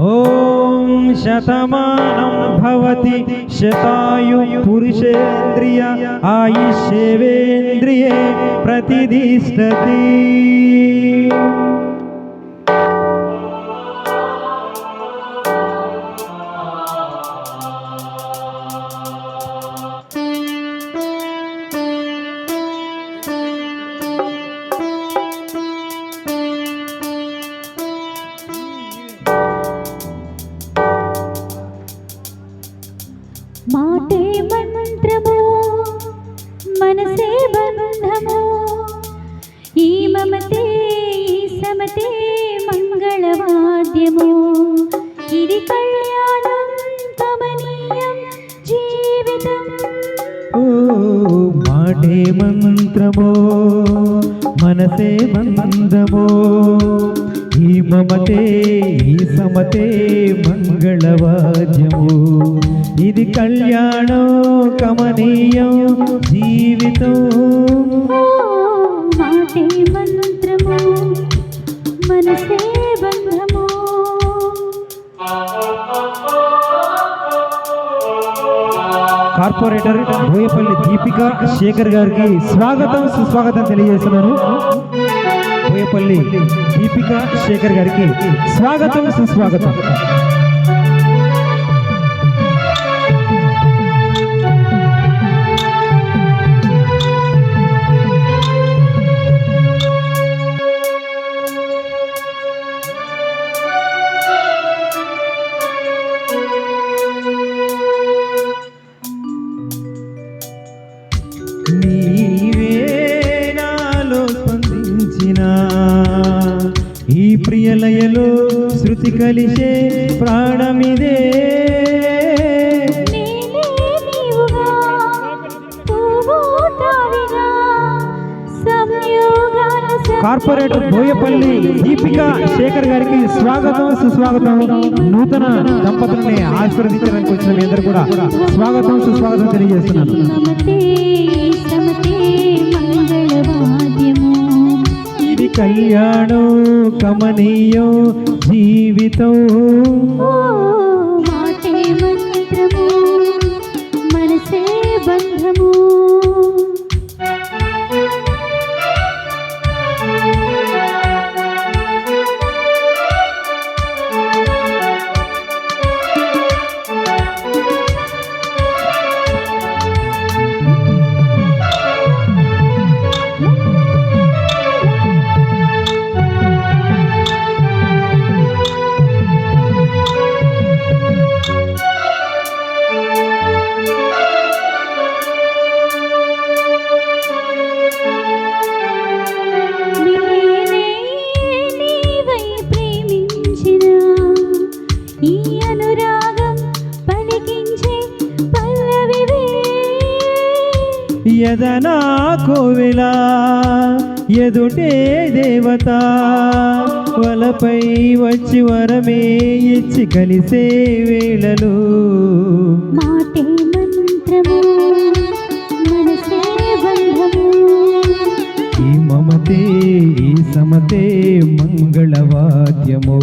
ఓం శతమానం భవతి శతాయు పురుషేంద్రియ ఆయుష్యేవేంద్రియే ప్రతిదిష్టతి. మాటే మంత్రము మనసే బంధము ఈ మమతే ఈ సమతే మంగళవాద్యము ఇది కళ్యాణం కమనీయం జీవితం. మాటే మంత్రము మనసే బంధము ఈ మమతే ఈ సమతే మంగళవాద్యము ఇది కళ్యాణం కమనీయం జీవితం. మాటే మంత్రము మనసే బంధము. కార్పొరేటర్ బోయపల్లి దీపిక శేఖర్ గారికి స్వాగతం సుస్వాగతం తెలియజేస్తున్నాను. బోయపల్లి దీపిక శేఖర్ గారికి స్వాగతం సుస్వాగతం. నీవే నాలో స్పందించిన ఈ ప్రియలయలో శృతి కలిసే ప్రాణమిదే. కార్పొరేటర్ బోయపల్లి దీపిక శేఖర్ గారికి స్వాగతం సుస్వాగతం. నూతన దంపతుల్ని ఆశీర్వదించడానికి వచ్చిన మీ అందరూ కూడా స్వాగతం సుస్వాగతం తెలియజేస్తున్నాను. ఇది కళ్యాణం కమనీయం జీవితం. మాటే మంత్రము మనసే బంధము. ఈ అనురాగం పలికించే పల్లవివే యదనా కోవిలా ఎదుటే దేవత వలపై వచ్చి వరమే ఇచ్చి కలిసే వేళలు. మాటే మంత్రము మనసే బంధము ఈ మమతే ఈ సమతే మంగళవాద్యము.